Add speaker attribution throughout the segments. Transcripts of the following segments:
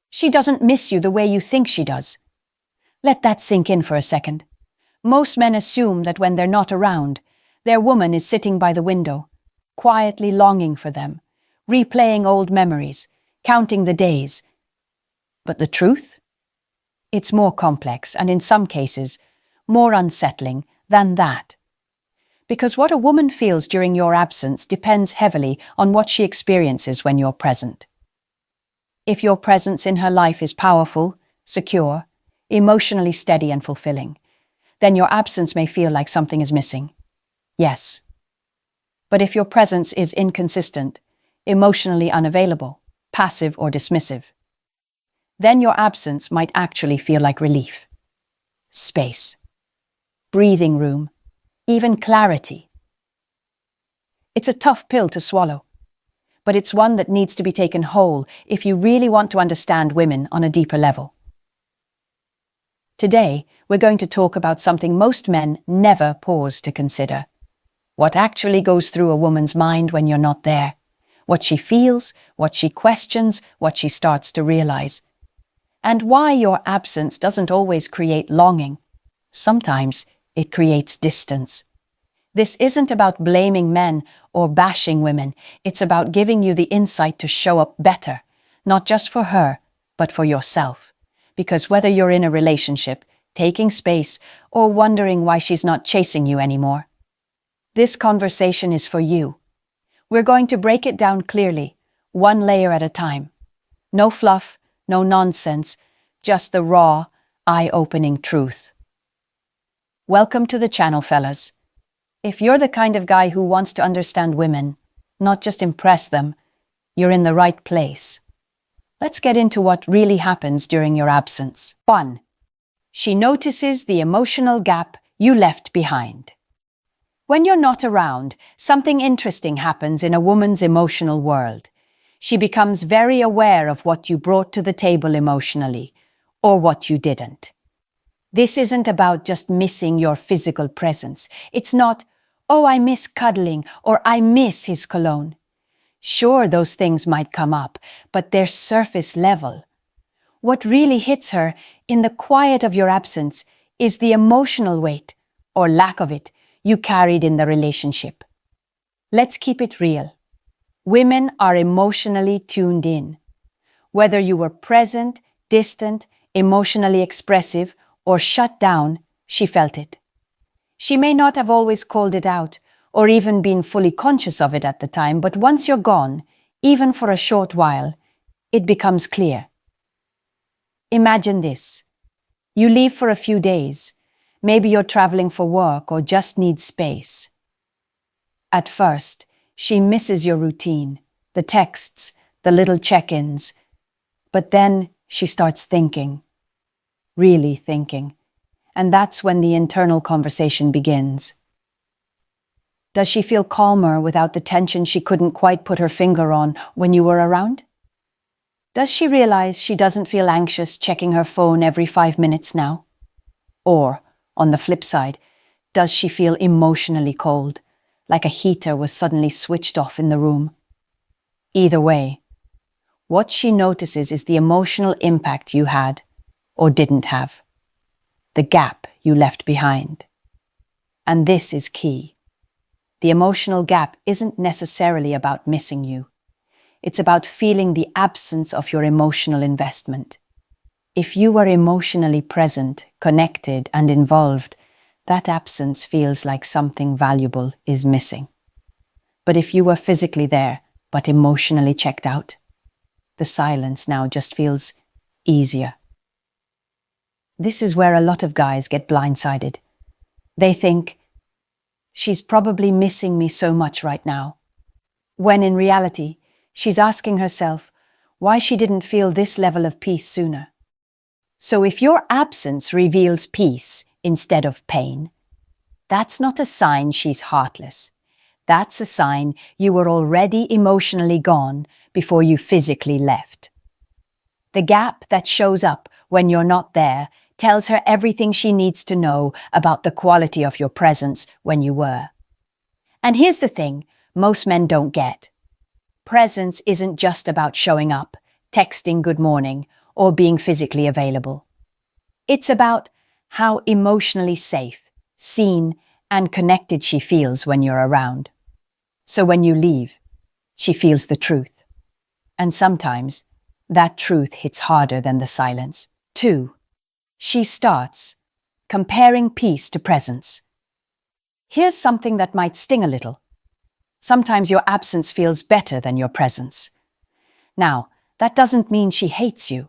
Speaker 1: She doesn't miss you the way you think she does. Let that sink in for a second. Most men assume that when they're not around, their woman is sitting by the window, quietly longing for them, replaying old memories, counting the days. But the truth? It's more complex and in some cases, more unsettling than that. Because what a woman feels during your absence depends heavily on what she experiences when you're present. If your presence in her life is powerful, secure, emotionally steady and fulfilling, then your absence may feel like something is missing. Yes. But if your presence is inconsistent, emotionally unavailable, passive or dismissive, then your absence might actually feel like relief, space, breathing room, even clarity. It's a tough pill to swallow, but it's one that needs to be taken whole if you really want to understand women on a deeper level. Today, we're going to talk about something most men never pause to consider. What actually goes through a woman's mind when you're not there. What she feels, what she questions, what she starts to realize. And why your absence doesn't always create longing. Sometimes it creates distance. This isn't about blaming men or bashing women. It's about giving you the insight to show up better, not just for her, but for yourself. Because whether you're in a relationship, taking space, or wondering why she's not chasing you anymore, this conversation is for you. We're going to break it down clearly, one layer at a time. No fluff, no nonsense, just the raw, eye-opening truth. Welcome to the channel, fellas. If you're the kind of guy who wants to understand women, not just impress them, you're in the right place. Let's get into what really happens during your absence. 1. She notices the emotional gap you left behind. When you're not around, something interesting happens in a woman's emotional world. She becomes very aware of what you brought to the table emotionally, or what you didn't. This isn't about just missing your physical presence. It's not, oh, I miss cuddling, or I miss his cologne. Sure, those things might come up, but they're surface level. What really hits her in the quiet of your absence is the emotional weight, or lack of it, you carried in the relationship. Let's keep it real. Women are emotionally tuned in. Whether you were present, distant, emotionally expressive, or shut down, she felt it. She may not have always called it out, or even been fully conscious of it at the time, but once you're gone, even for a short while, it becomes clear. Imagine this. You leave for a few days. Maybe you're traveling for work or just need space. At first, she misses your routine, the texts, the little check-ins. But then she starts thinking, really thinking. And that's when the internal conversation begins. Does she feel calmer without the tension she couldn't quite put her finger on when you were around? Does she realize she doesn't feel anxious checking her phone every 5 minutes now? Or, on the flip side, does she feel emotionally cold, like a heater was suddenly switched off in the room? Either way, what she notices is the emotional impact you had, or didn't have. The gap you left behind. And this is key. The emotional gap isn't necessarily about missing you. It's about feeling the absence of your emotional investment. If you were emotionally present, connected, and involved, that absence feels like something valuable is missing. But if you were physically there, but emotionally checked out, the silence now just feels easier. This is where a lot of guys get blindsided. They think, she's probably missing me so much right now. When in reality, she's asking herself why she didn't feel this level of peace sooner. So if your absence reveals peace instead of pain, that's not a sign she's heartless. That's a sign you were already emotionally gone before you physically left. The gap that shows up when you're not there tells her everything she needs to know about the quality of your presence when you were. And here's the thing most men don't get. Presence isn't just about showing up, texting good morning, or being physically available. It's about how emotionally safe, seen, and connected she feels when you're around. So when you leave, she feels the truth. And sometimes, that truth hits harder than the silence. 2. She starts comparing peace to presence. Here's something that might sting a little. Sometimes your absence feels better than your presence. Now, that doesn't mean she hates you.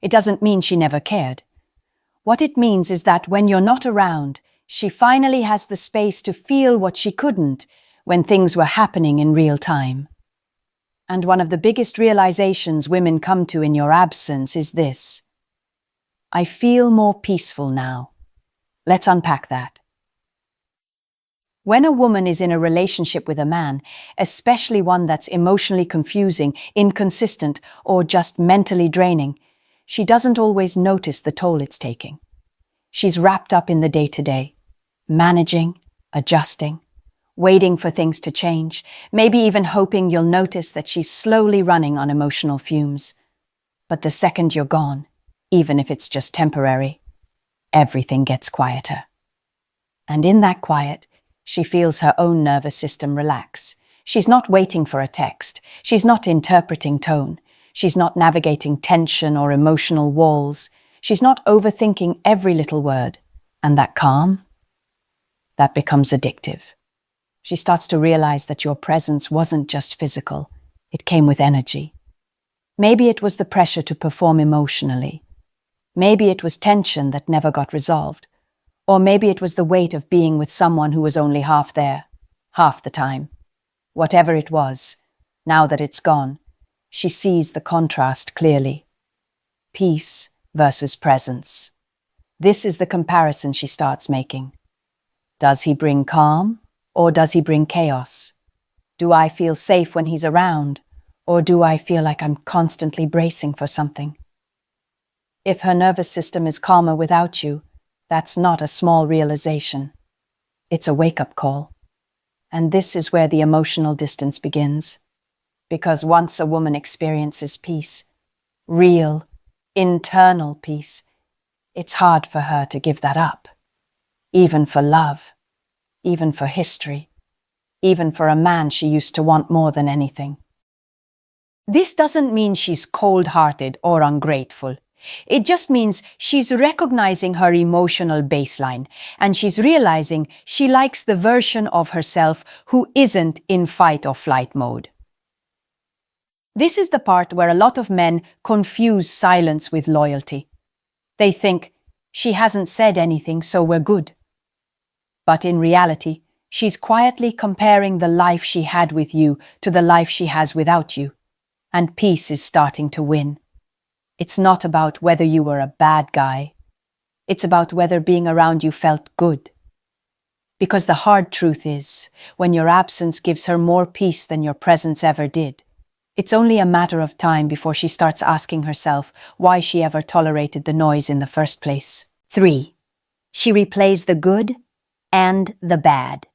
Speaker 1: It doesn't mean she never cared. What it means is that when you're not around, she finally has the space to feel what she couldn't when things were happening in real time. And one of the biggest realizations women come to in your absence is this: I feel more peaceful now. Let's unpack that. When a woman is in a relationship with a man, especially one that's emotionally confusing, inconsistent, or just mentally draining, she doesn't always notice the toll it's taking. She's wrapped up in the day-to-day, managing, adjusting, waiting for things to change, maybe even hoping you'll notice that she's slowly running on emotional fumes. But the second you're gone, even if it's just temporary, everything gets quieter. And in that quiet, she feels her own nervous system relax. She's not waiting for a text. She's not interpreting tone. She's not navigating tension or emotional walls. She's not overthinking every little word. And that calm, that becomes addictive. She starts to realize that your presence wasn't just physical. It came with energy. Maybe it was the pressure to perform emotionally. Maybe it was tension that never got resolved. Or maybe it was the weight of being with someone who was only half there, half the time. Whatever it was, now that it's gone, she sees the contrast clearly. Peace versus presence. This is the comparison she starts making. Does he bring calm, or does he bring chaos? Do I feel safe when he's around, or do I feel like I'm constantly bracing for something? If her nervous system is calmer without you, that's not a small realization. It's a wake-up call. And this is where the emotional distance begins. Because once a woman experiences peace, real, internal peace, it's hard for her to give that up. Even for love, even for history, even for a man she used to want more than anything. This doesn't mean she's cold-hearted or ungrateful. It just means she's recognizing her emotional baseline, and she's realizing she likes the version of herself who isn't in fight or flight mode. This is the part where a lot of men confuse silence with loyalty. They think, she hasn't said anything, so we're good. But in reality, she's quietly comparing the life she had with you to the life she has without you, and peace is starting to win. It's not about whether you were a bad guy. It's about whether being around you felt good. Because the hard truth is, when your absence gives her more peace than your presence ever did, it's only a matter of time before she starts asking herself why she ever tolerated the noise in the first place. 3. She replays the good and the bad.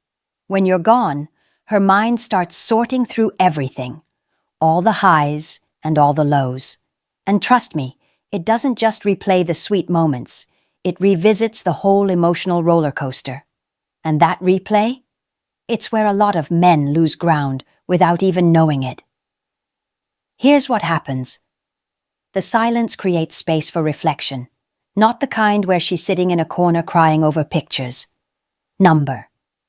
Speaker 1: When you're gone, her mind starts sorting through everything, all the highs and all the lows. And trust me, it doesn't just replay the sweet moments, it revisits the whole emotional roller coaster. And that replay? It's where a lot of men lose ground without even knowing it. Here's what happens. The silence creates space for reflection, not the kind where she's sitting in a corner crying over pictures.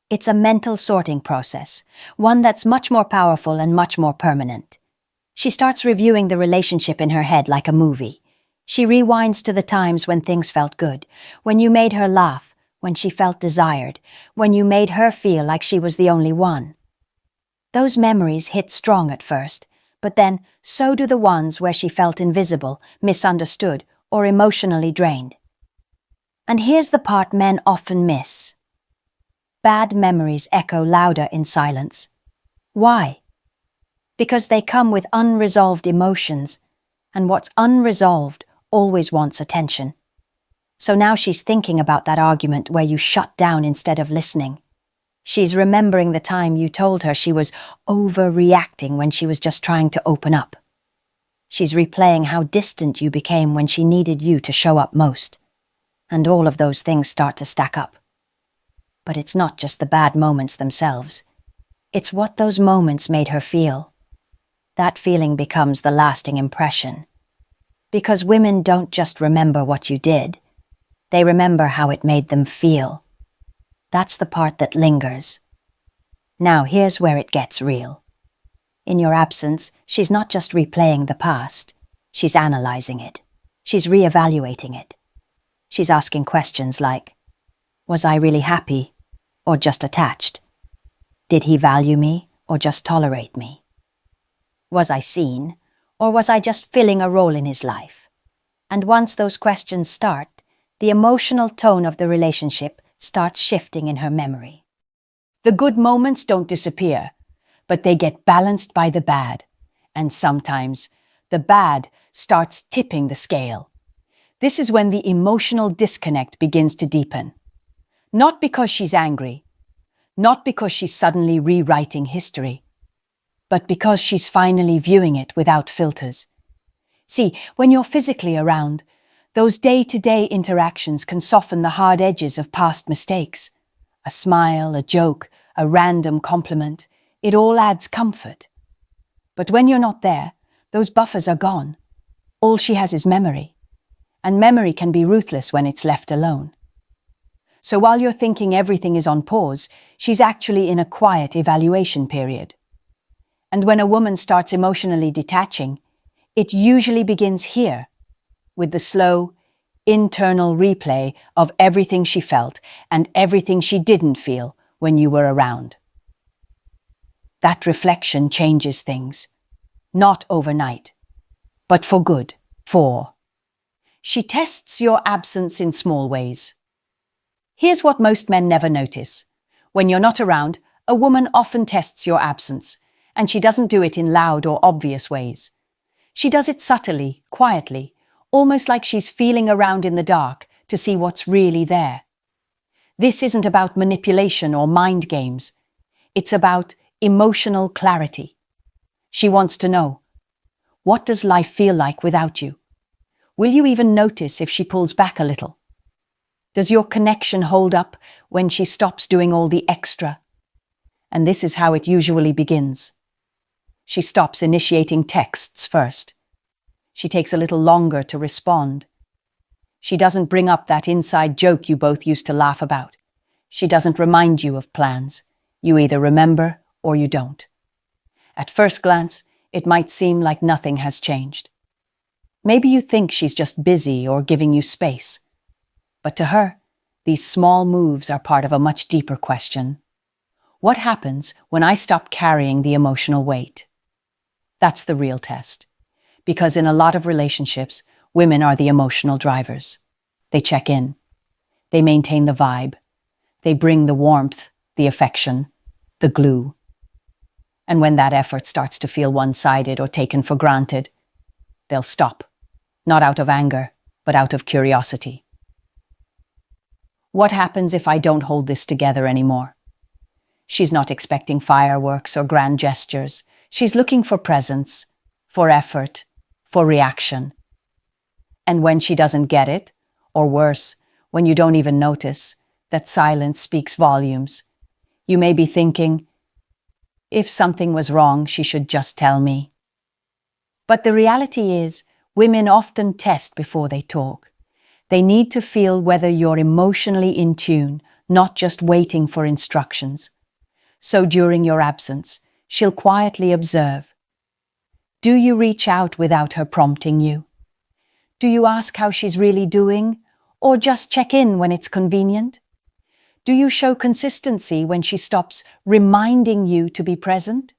Speaker 1: It's a mental sorting process, one that's much more powerful and much more permanent. She starts reviewing the relationship in her head like a movie. She rewinds to the times when things felt good, when you made her laugh, when she felt desired, when you made her feel like she was the only one. Those memories hit strong at first, but then so do the ones where she felt invisible, misunderstood, or emotionally drained. And here's the part men often miss. Bad memories echo louder in silence. Why? Because they come with unresolved emotions, and what's unresolved always wants attention. So now she's thinking about that argument where you shut down instead of listening. She's remembering the time you told her she was overreacting when she was just trying to open up. She's replaying how distant you became when she needed you to show up most. And all of those things start to stack up. But it's not just the bad moments themselves. It's what those moments made her feel. That feeling becomes the lasting impression. Because women don't just remember what you did. They remember how it made them feel. That's the part that lingers. Now here's where it gets real. In your absence, she's not just replaying the past. She's analyzing it. She's reevaluating it. She's asking questions like, was I really happy or just attached? Did he value me or just tolerate me? Was I seen or was I just filling a role in his life? And once those questions start, the emotional tone of the relationship starts shifting in her memory. The good moments don't disappear, but they get balanced by the bad. And sometimes, the bad starts tipping the scale. This is when the emotional disconnect begins to deepen. Not because she's angry, not because she's suddenly rewriting history, but because she's finally viewing it without filters. See, when you're physically around, those day-to-day interactions can soften the hard edges of past mistakes. A smile, a joke, a random compliment, it all adds comfort. But when you're not there, those buffers are gone. All she has is memory. And memory can be ruthless when it's left alone. So while you're thinking everything is on pause, she's actually in a quiet evaluation period. And when a woman starts emotionally detaching, it usually begins here, with the slow, internal replay of everything she felt and everything she didn't feel when you were around. That reflection changes things, not overnight, but for good. 4. She tests your absence in small ways. Here's what most men never notice. When you're not around, a woman often tests your absence, and she doesn't do it in loud or obvious ways. She does it subtly, quietly, almost like she's feeling around in the dark to see what's really there. This isn't about manipulation or mind games. It's about emotional clarity. She wants to know, what does life feel like without you? Will you even notice if she pulls back a little? Does your connection hold up when she stops doing all the extra? And this is how it usually begins. She stops initiating texts first. She takes a little longer to respond. She doesn't bring up that inside joke you both used to laugh about. She doesn't remind you of plans. You either remember or you don't. At first glance, it might seem like nothing has changed. Maybe you think she's just busy or giving you space. But to her, these small moves are part of a much deeper question. What happens when I stop carrying the emotional weight? That's the real test. Because in a lot of relationships, women are the emotional drivers. They check in. They maintain the vibe. They bring the warmth, the affection, the glue. And when that effort starts to feel one-sided or taken for granted, they'll stop. Not out of anger, but out of curiosity. What happens if I don't hold this together anymore? She's not expecting fireworks or grand gestures. She's looking for presence, for effort, for reaction. And when she doesn't get it, or worse, when you don't even notice, that silence speaks volumes. You may be thinking, if something was wrong, she should just tell me. But the reality is, women often test before they talk. They need to feel whether you're emotionally in tune, not just waiting for instructions. So during your absence, she'll quietly observe. Do you reach out without her prompting you? Do you ask how she's really doing, or just check in when it's convenient? Do you show consistency when she stops reminding you to be present?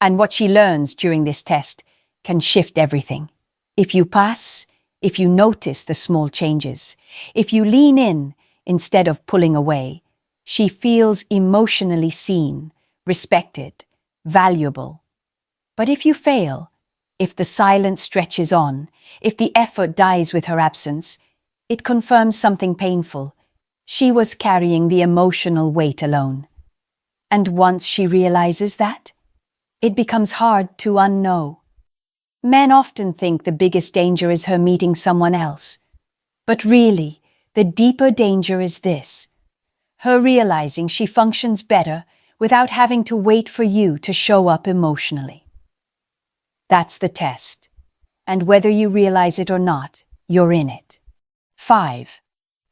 Speaker 1: And what she learns during this test can shift everything. If you pass, if you notice the small changes, if you lean in instead of pulling away, she feels emotionally seen, respected, valuable. But if you fail, if the silence stretches on, if the effort dies with her absence, it confirms something painful. She was carrying the emotional weight alone. And once she realizes that, it becomes hard to unknow. Men often think the biggest danger is her meeting someone else. But really, the deeper danger is this: her realizing she functions better without having to wait for you to show up emotionally. That's the test. And whether you realize it or not, you're in it. 5.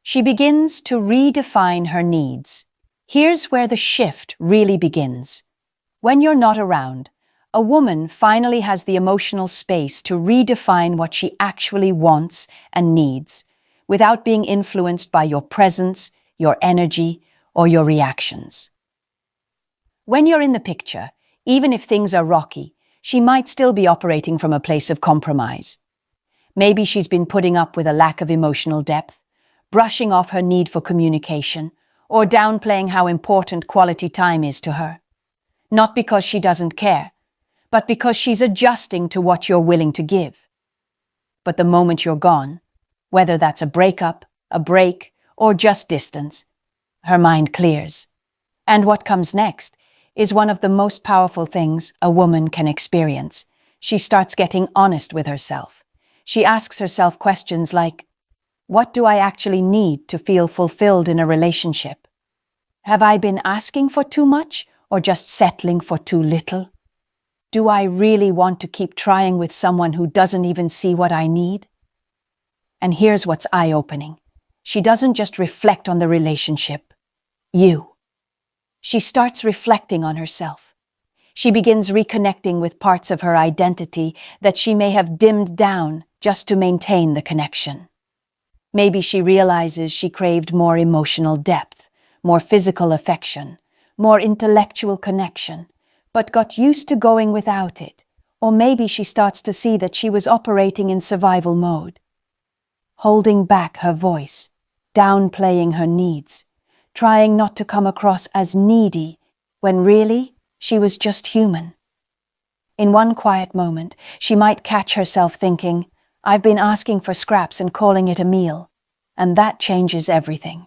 Speaker 1: She begins to redefine her needs. Here's where the shift really begins. When you're not around, a woman finally has the emotional space to redefine what she actually wants and needs, without being influenced by your presence, your energy, or your reactions. When you're in the picture, even if things are rocky, she might still be operating from a place of compromise. Maybe she's been putting up with a lack of emotional depth, brushing off her need for communication, or downplaying how important quality time is to her. Not because she doesn't care, but because she's adjusting to what you're willing to give. But the moment you're gone, whether that's a breakup, a break, or just distance, her mind clears. And what comes next is one of the most powerful things a woman can experience. She starts getting honest with herself. She asks herself questions like, what do I actually need to feel fulfilled in a relationship? Have I been asking for too much or just settling for too little? Do I really want to keep trying with someone who doesn't even see what I need? And here's what's eye-opening. She doesn't just reflect on the relationship. She starts reflecting on herself. She begins reconnecting with parts of her identity that she may have dimmed down just to maintain the connection. Maybe she realizes she craved more emotional depth, more physical affection, more intellectual connection, but got used to going without it. Or maybe she starts to see that she was operating in survival mode, holding back her voice, downplaying her needs, trying not to come across as needy, when really she was just human. In one quiet moment, she might catch herself thinking, I've been asking for scraps and calling it a meal, and that changes everything.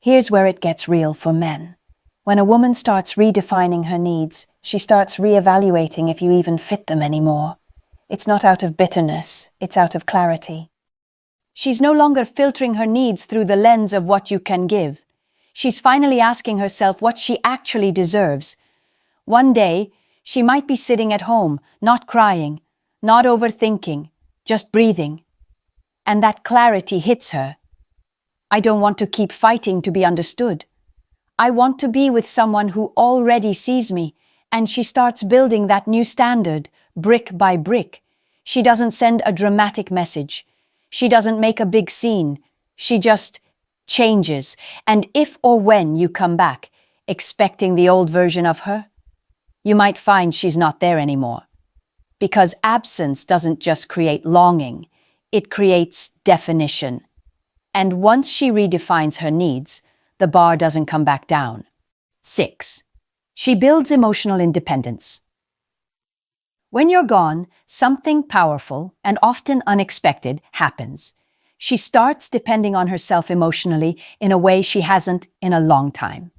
Speaker 1: Here's where it gets real for men. When a woman starts redefining her needs, she starts reevaluating if you even fit them anymore. It's not out of bitterness, it's out of clarity. She's no longer filtering her needs through the lens of what you can give. She's finally asking herself what she actually deserves. One day, she might be sitting at home, not crying, not overthinking, just breathing. And that clarity hits her. I don't want to keep fighting to be understood. I want to be with someone who already sees me, and she starts building that new standard, brick by brick. She doesn't send a dramatic message. She doesn't make a big scene. She just changes. And if or when you come back, expecting the old version of her, you might find she's not there anymore. Because absence doesn't just create longing, it creates definition. And once she redefines her needs, the bar doesn't come back down. 6. She builds emotional independence. When you're gone, something powerful and often unexpected happens. She starts depending on herself emotionally in a way she hasn't in a long time.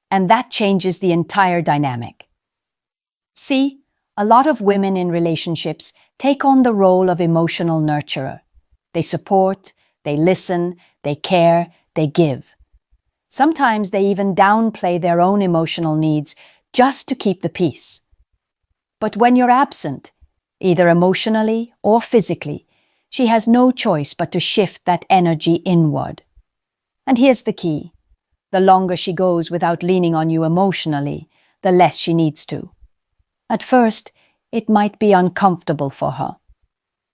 Speaker 1: And that changes the entire dynamic. See, a lot of women in relationships take on the role of emotional nurturer. They support, they listen, they care, they give. Sometimes they even downplay their own emotional needs just to keep the peace. But when you're absent, either emotionally or physically, she has no choice but to shift that energy inward. And here's the key. The longer she goes without leaning on you emotionally, the less she needs to. At first, it might be uncomfortable for her.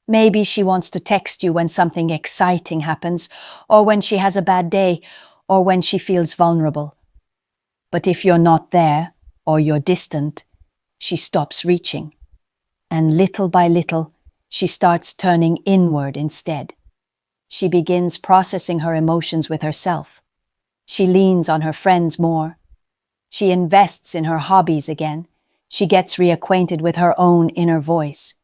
Speaker 1: Maybe she wants to text you when something exciting happens, or when she has a bad day, or when she feels vulnerable. But if you're not there, or you're distant, she stops reaching. And little by little, she starts turning inward instead. She begins processing her emotions with herself. She leans on her friends more. She invests in her hobbies again. She gets reacquainted with her own inner voice.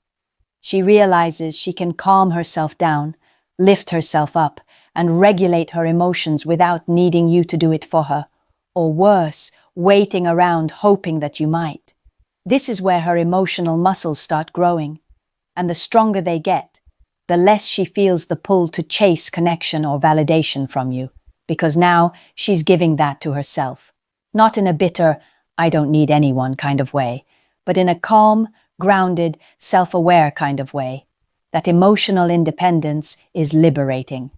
Speaker 1: She realizes she can calm herself down, lift herself up, and regulate her emotions without needing you to do it for her, or worse, waiting around hoping that you might. This is where her emotional muscles start growing, and the stronger they get, the less she feels the pull to chase connection or validation from you, because now she's giving that to herself. Not in a bitter, I don't need anyone kind of way, but in a calm, grounded, self-aware kind of way. That emotional independence is liberating.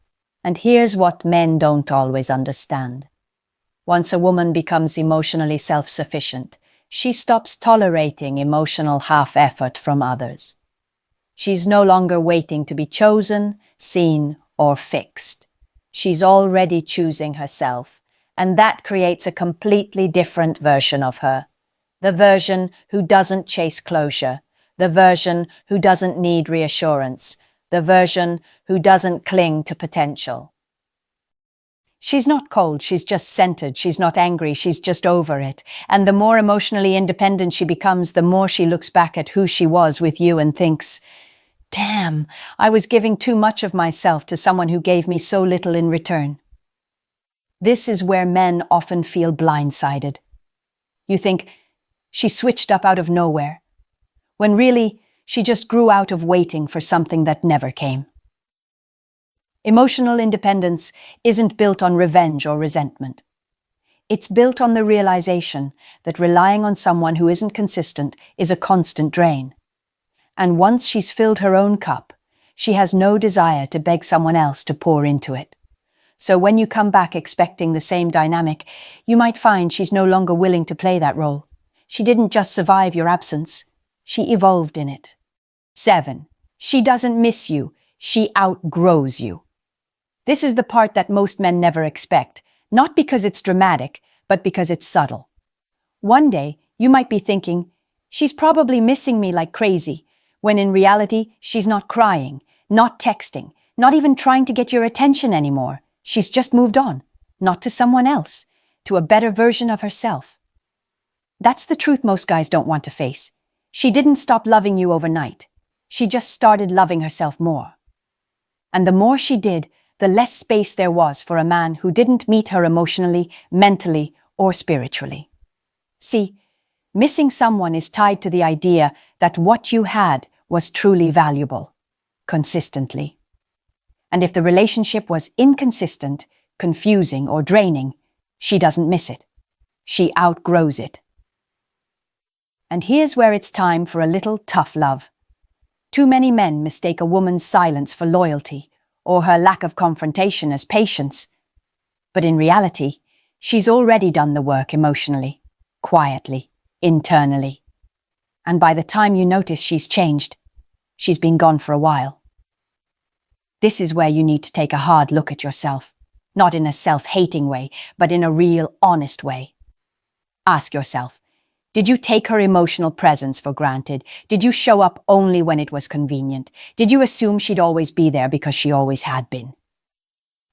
Speaker 1: And here's what men don't always understand. Once a woman becomes emotionally self-sufficient, she stops tolerating emotional half-effort from others. She's no longer waiting to be chosen, seen, or fixed. She's already choosing herself, and that creates a completely different version of her. The version who doesn't chase closure, the version who doesn't need reassurance, the version who doesn't cling to potential. She's not cold, she's just centered, she's not angry, she's just over it. And the more emotionally independent she becomes, the more she looks back at who she was with you and thinks, damn, I was giving too much of myself to someone who gave me so little in return. This is where men often feel blindsided. You think, she switched up out of nowhere, when really, she just grew out of waiting for something that never came. Emotional independence isn't built on revenge or resentment. It's built on the realization that relying on someone who isn't consistent is a constant drain. And once she's filled her own cup, she has no desire to beg someone else to pour into it. So when you come back expecting the same dynamic, you might find she's no longer willing to play that role. She didn't just survive your absence, she evolved in it. 7. She doesn't miss you, she outgrows you. This is the part that most men never expect, not because it's dramatic, but because it's subtle. One day, you might be thinking, she's probably missing me like crazy, when in reality, she's not crying, not texting, not even trying to get your attention anymore. She's just moved on, not to someone else, to a better version of herself. That's the truth most guys don't want to face. She didn't stop loving you overnight. She just started loving herself more. And the more she did, the less space there was for a man who didn't meet her emotionally, mentally, or spiritually. See, missing someone is tied to the idea that what you had was truly valuable, consistently. And if the relationship was inconsistent, confusing, or draining, she doesn't miss it. She outgrows it. And here's where it's time for a little tough love. Too many men mistake a woman's silence for loyalty, or her lack of confrontation as patience. But in reality, she's already done the work emotionally, quietly, internally. And by the time you notice she's changed, she's been gone for a while. This is where you need to take a hard look at yourself, not in a self-hating way, but in a real, honest way. Ask yourself, did you take her emotional presence for granted? Did you show up only when it was convenient? Did you assume she'd always be there because she always had been?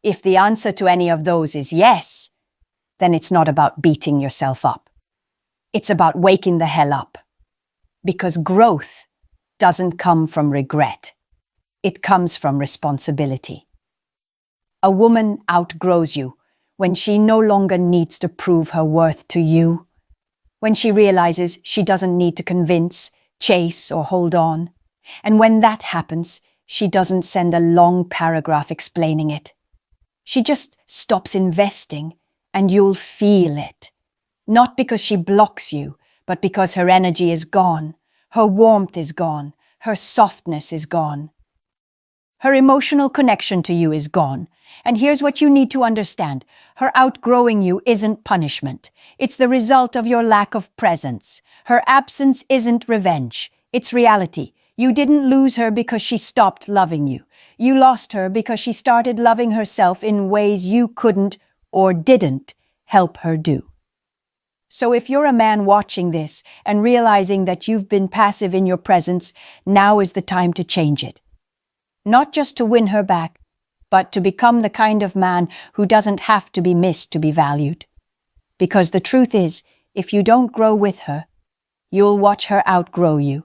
Speaker 1: If the answer to any of those is yes, then it's not about beating yourself up. It's about waking the hell up. Because growth doesn't come from regret. It comes from responsibility. A woman outgrows you when she no longer needs to prove her worth to you, when she realizes she doesn't need to convince, chase, or hold on. And when that happens, she doesn't send a long paragraph explaining it. She just stops investing, and you'll feel it. Not because she blocks you, but because her energy is gone, her warmth is gone, her softness is gone. Her emotional connection to you is gone. And here's what you need to understand. Her outgrowing you isn't punishment. It's the result of your lack of presence. Her absence isn't revenge. It's reality. You didn't lose her because she stopped loving you. You lost her because she started loving herself in ways you couldn't or didn't help her do. So if you're a man watching this and realizing that you've been passive in your presence, now is the time to change it. Not just to win her back, but to become the kind of man who doesn't have to be missed to be valued. Because the truth is, if you don't grow with her, you'll watch her outgrow you.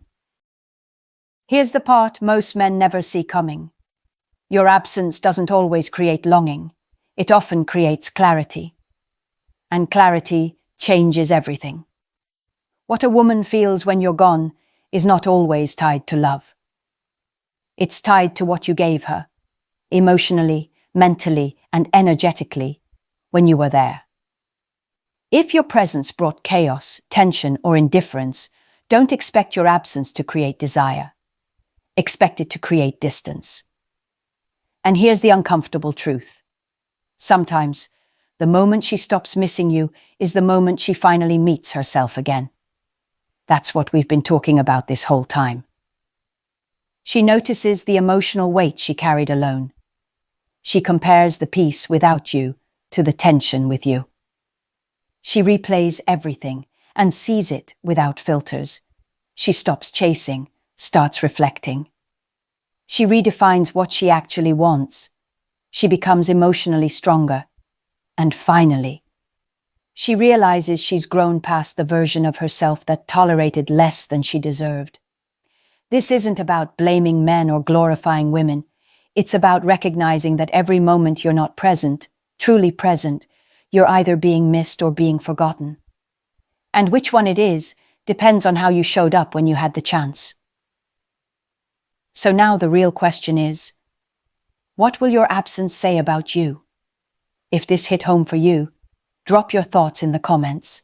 Speaker 1: Here's the part most men never see coming. Your absence doesn't always create longing. It often creates clarity. And clarity changes everything. What a woman feels when you're gone is not always tied to love. It's tied to what you gave her, emotionally, mentally, and energetically, when you were there. If your presence brought chaos, tension, or indifference, don't expect your absence to create desire. Expect it to create distance. And here's the uncomfortable truth. Sometimes, the moment she stops missing you is the moment she finally meets herself again. That's what we've been talking about this whole time. She notices the emotional weight she carried alone. She compares the peace without you to the tension with you. She replays everything and sees it without filters. She stops chasing, starts reflecting. She redefines what she actually wants. She becomes emotionally stronger. And finally, she realizes she's grown past the version of herself that tolerated less than she deserved. This isn't about blaming men or glorifying women. It's about recognizing that every moment you're not present, truly present, you're either being missed or being forgotten. And which one it is depends on how you showed up when you had the chance. So now the real question is, what will your absence say about you? If this hit home for you, drop your thoughts in the comments.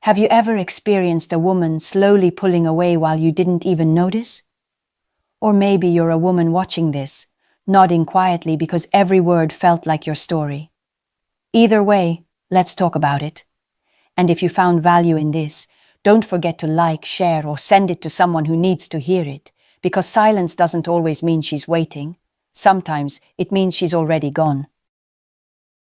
Speaker 1: Have you ever experienced a woman slowly pulling away while you didn't even notice? Or maybe you're a woman watching this, nodding quietly because every word felt like your story. Either way, let's talk about it. And if you found value in this, don't forget to like, share, or send it to someone who needs to hear it, because silence doesn't always mean she's waiting. Sometimes it means she's already gone.